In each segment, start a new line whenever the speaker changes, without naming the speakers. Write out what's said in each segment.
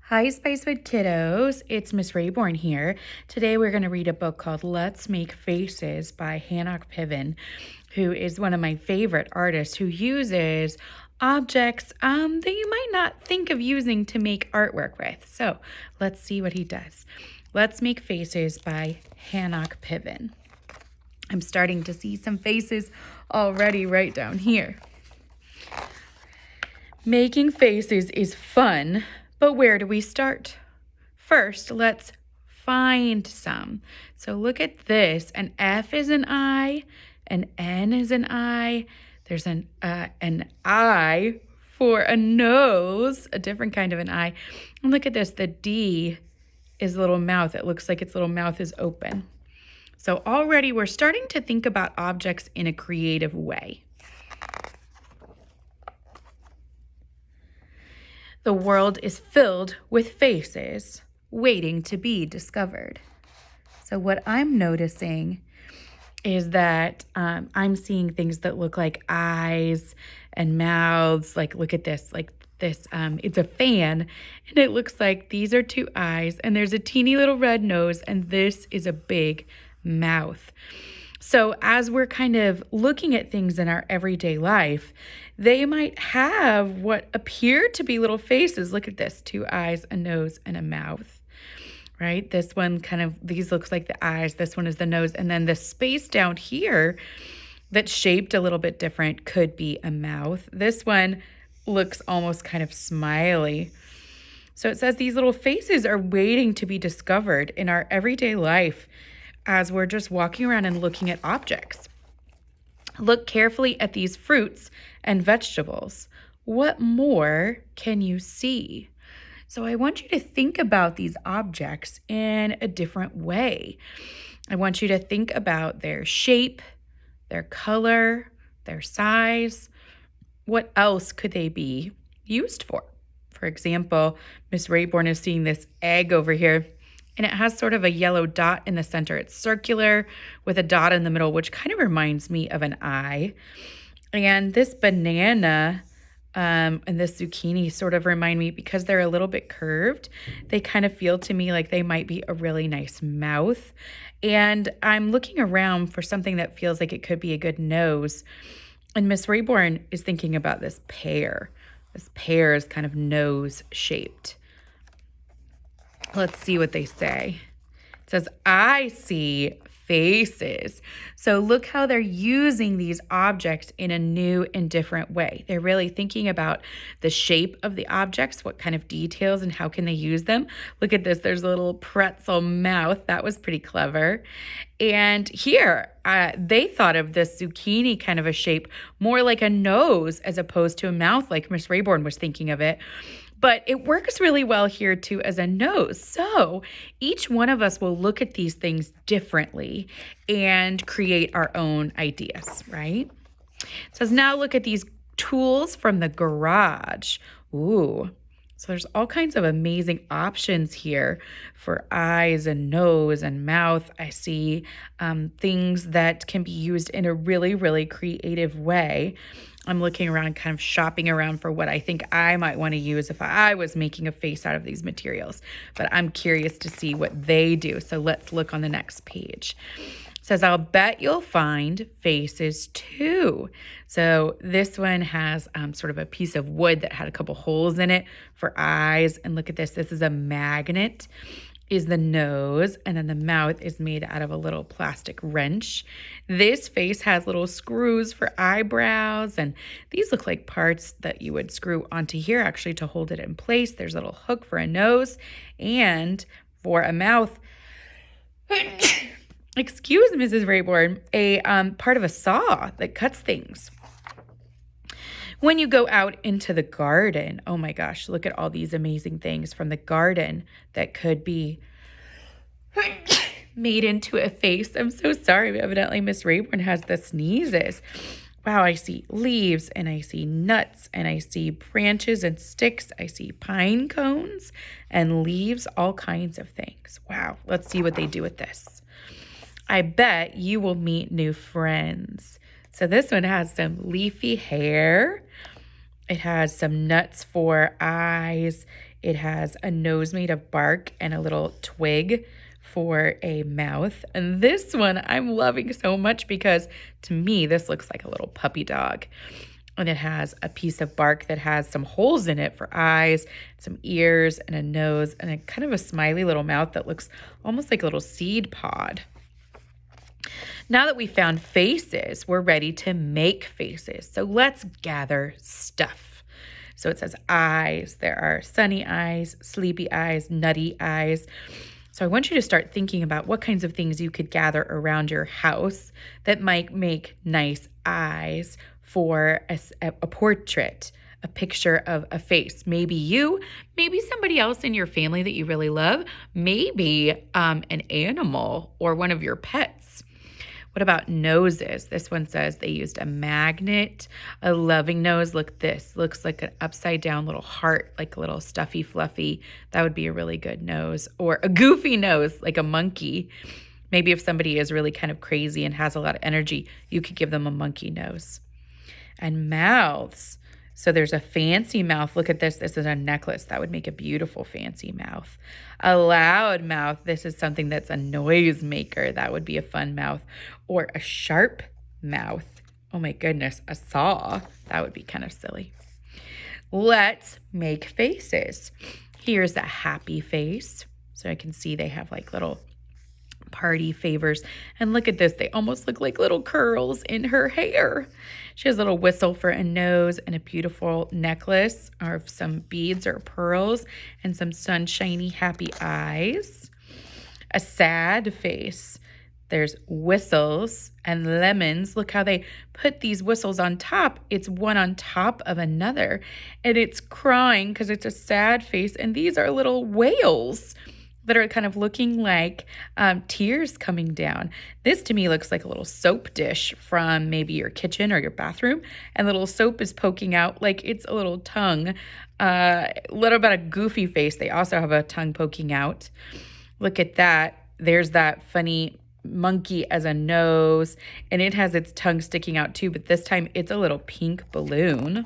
Hi, Spicewood kiddos. It's Miss Rayborn here. Today we're going to read a book called Let's Make Faces by Hanoch Piven, who is one of my favorite artists who uses objects that you might not think of using to make artwork with. So let's see what he does. Let's Make Faces by Hanoch Piven. I'm starting to see some faces already right down here. Making faces is fun, but where do we start? First, let's find some. So look at this. An F is an I, an N is an I. There's an I for a nose, a different kind of an I. And look at this. The D is a little mouth. It looks like its little mouth is open. So already we're starting to think about objects in a creative way. The world is filled with faces waiting to be discovered. So what I'm noticing is that I'm seeing things that look like eyes and mouths. Like, look at this, like this, it's a fan, and it looks like these are two eyes, and there's a teeny little red nose, and this is a big mouth. So as we're kind of looking at things in our everyday life, they might have what appear to be little faces. Look at this, two eyes, a nose, and a mouth, right? This one these looks like the eyes. This one is the nose. And then the space down here that's shaped a little bit different could be a mouth. This one looks almost kind of smiley. So it says these little faces are waiting to be discovered in our everyday life as we're just walking around and looking at objects. Look carefully at these fruits and vegetables. What more can you see? So I want you to think about these objects in a different way. I want you to think about their shape, their color, their size. What else could they be used for? For example, Miss Rayborn is seeing this egg over here, and it has sort of a yellow dot in the center. It's circular with a dot in the middle, which kind of reminds me of an eye. And this banana and this zucchini sort of remind me, because they're a little bit curved, they kind of feel to me like they might be a really nice mouth. And I'm looking around for something that feels like it could be a good nose. And Miss Rayborn is thinking about this pear. This pear is kind of nose shaped. Let's see what they say. It says, I see faces. So look how they're using these objects in a new and different way. They're really thinking about the shape of the objects, what kind of details and how can they use them. Look at this. There's a little pretzel mouth. That was pretty clever. And here, they thought of this zucchini kind of a shape more like a nose as opposed to a mouth like Miss Rayborn was thinking of it. But it works really well here too as a nose. So each one of us will look at these things differently and create our own ideas, right? It says, now look at these tools from the garage. Ooh. So there's all kinds of amazing options here for eyes and nose and mouth. I see things that can be used in a really, really creative way. I'm looking around, kind of shopping around for what I think I might want to use if I was making a face out of these materials. But I'm curious to see what they do. So let's look on the next page. It says, I'll bet you'll find faces too. So this one has sort of a piece of wood that had a couple holes in it for eyes. And look at this. This is a magnet, is the nose, and then the mouth is made out of a little plastic wrench. This face has little screws for eyebrows, and these look like parts that you would screw onto here actually to hold it in place. There's a little hook for a nose and for a mouth. Excuse Mrs. Rayborn, a part of a saw that cuts things. When you go out into the garden, oh my gosh, look at all these amazing things from the garden that could be made into a face. I'm so sorry. Evidently, Miss Rayburn has the sneezes. Wow, I see leaves, and I see nuts, and I see branches and sticks. I see pine cones and leaves, all kinds of things. Wow, let's see what they do with this. I bet you will meet new friends. So this one has some leafy hair It has some nuts for eyes. It has a nose made of bark and a little twig for a mouth. And this one I'm loving so much because to me, this looks like a little puppy dog. And it has a piece of bark that has some holes in it for eyes, some ears, and a nose, and a kind of a smiley little mouth that looks almost like a little seed pod. Now that we found faces, we're ready to make faces. So let's gather stuff. So it says eyes. There are sunny eyes, sleepy eyes, nutty eyes. So I want you to start thinking about what kinds of things you could gather around your house that might make nice eyes for a portrait, a picture of a face. Maybe you, maybe somebody else in your family that you really love, maybe an animal or one of your pets. What about noses? This one says they used a magnet, a loving nose. Look, this looks like an upside down little heart, like a little stuffy, fluffy. That would be a really good nose. Or a goofy nose, like a monkey. Maybe if somebody is really kind of crazy and has a lot of energy, you could give them a monkey nose. And mouths. So there's a fancy mouth. Look at this. This is a necklace. That would make a beautiful fancy mouth. A loud mouth. This is something that's a noise maker. That would be a fun mouth. Or a sharp mouth. Oh my goodness, a saw. That would be kind of silly. Let's make faces. Here's a happy face. So I can see they have like little party favors. And look at this. They almost look like little curls in her hair. She has a little whistle for a nose and a beautiful necklace of some beads or pearls and some sunshiny happy eyes. A sad face. There's whistles and lemons. Look how they put these whistles on top. It's one on top of another. And it's crying because it's a sad face. And these are little whales that are kind of looking like tears coming down. This to me looks like a little soap dish from maybe your kitchen or your bathroom. And the little soap is poking out like it's a little tongue. A little bit of goofy face. They also have a tongue poking out. Look at that. There's that funny monkey as a nose. And it has its tongue sticking out too. But this time it's a little pink balloon.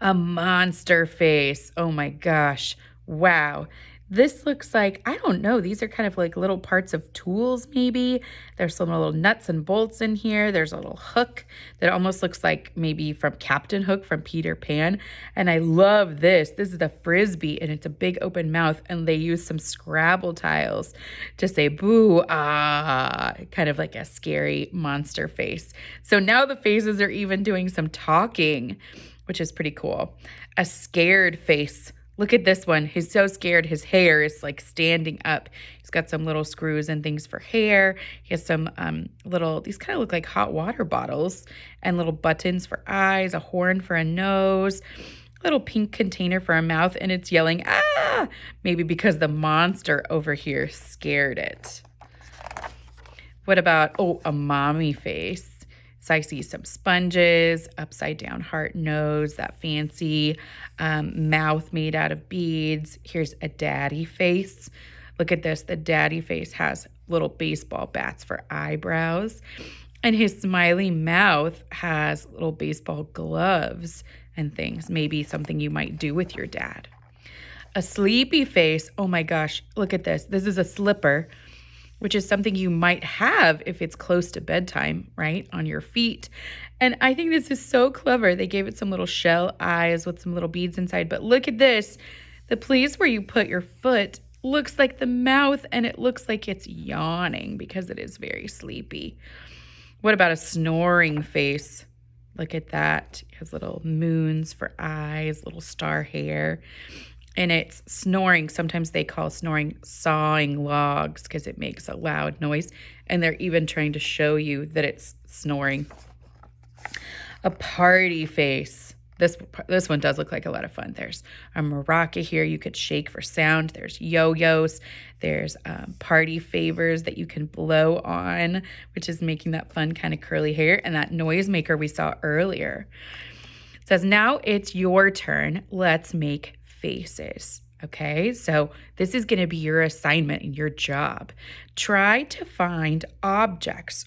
A monster face. Oh my gosh. Wow. This looks like, I don't know, these are kind of like little parts of tools maybe. There's some little nuts and bolts in here. There's a little hook that almost looks like maybe from Captain Hook from Peter Pan. And I love this. This is a frisbee and it's a big open mouth and they use some Scrabble tiles to say boo, ah, kind of like a scary monster face. So now the faces are even doing some talking, which is pretty cool. A scared face. Look at this one. He's so scared. His hair is like standing up. He's got some little screws and things for hair. He has some these kind of look like hot water bottles and little buttons for eyes, a horn for a nose, a little pink container for a mouth, and it's yelling, ah, maybe because the monster over here scared it. What about, a mommy face? So I see some sponges, upside down heart nose, that fancy mouth made out of beads. Here's a daddy face. Look at this. The daddy face has little baseball bats for eyebrows. And his smiley mouth has little baseball gloves and things. Maybe something you might do with your dad. A sleepy face. Oh my gosh, look at this. This is a slipper, which is something you might have if it's close to bedtime, right, on your feet. And I think this is so clever. They gave it some little shell eyes with some little beads inside. But look at this. The place where you put your foot looks like the mouth, and it looks like it's yawning because it is very sleepy. What about a snoring face? Look at that. It has little moons for eyes, little star hair. And it's snoring. Sometimes they call snoring sawing logs because it makes a loud noise. And they're even trying to show you that it's snoring. A party face. This one does look like a lot of fun. There's a maraca here you could shake for sound. There's yo-yos. There's party favors that you can blow on, which is making that fun kind of curly hair. And that noise maker we saw earlier. It says, now it's your turn. Let's make faces. Okay, so this is going to be your assignment and your job. Try to find objects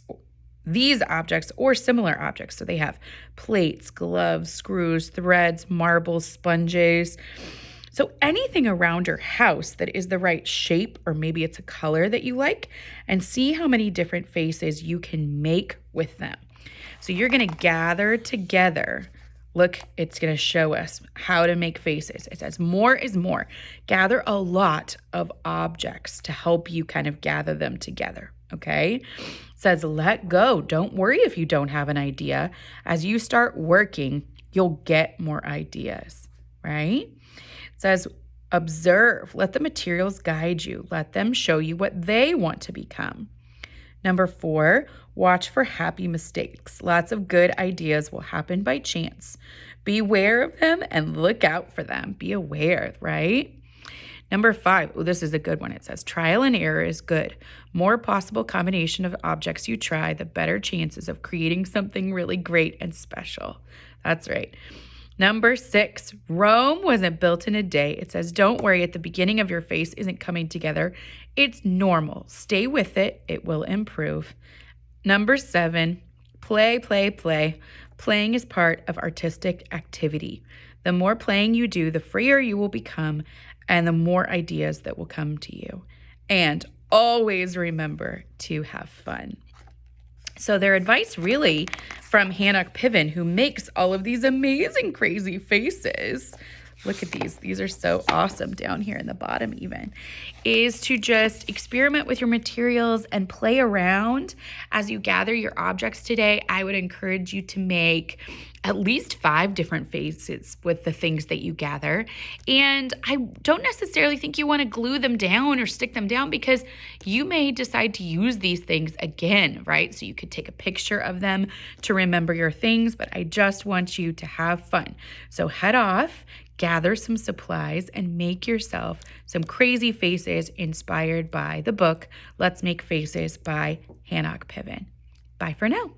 these objects or similar objects. So they have plates, gloves, screws, threads, marbles, sponges. So anything around your house that is the right shape, or maybe it's a color that you like, and see how many different faces you can make with them. So you're going to gather together. Look, it's going to show us how to make faces. It says more is more. Gather a lot of objects to help you kind of gather them together, okay? It says let go. Don't worry if you don't have an idea. As you start working, you'll get more ideas, right? It says observe. Let the materials guide you. Let them show you what they want to become. Number 4, watch for happy mistakes. Lots of good ideas will happen by chance. Beware of them and look out for them. Be aware, right? Number 5, this is a good one. It says trial and error is good. More possible combination of objects you try, the better chances of creating something really great and special. That's right. Number 6, Rome wasn't built in a day. It says, don't worry, at the beginning of your face isn't coming together. It's normal. Stay with it. It will improve. Number 7, play, play, play. Playing is part of artistic activity. The more playing you do, the freer you will become and the more ideas that will come to you. And always remember to have fun. So their advice really from Hanoch Piven, who makes all of these amazing crazy faces. Look at these. These are so awesome down here in the bottom even. Is to just experiment with your materials and play around as you gather your objects today. I would encourage you to make at least 5 different faces with the things that you gather. And I don't necessarily think you want to glue them down or stick them down because you may decide to use these things again, right? So you could take a picture of them to remember your things, but I just want you to have fun. So head off, gather some supplies, and make yourself some crazy faces inspired by the book, Let's Make Faces by Hanoch Piven. Bye for now.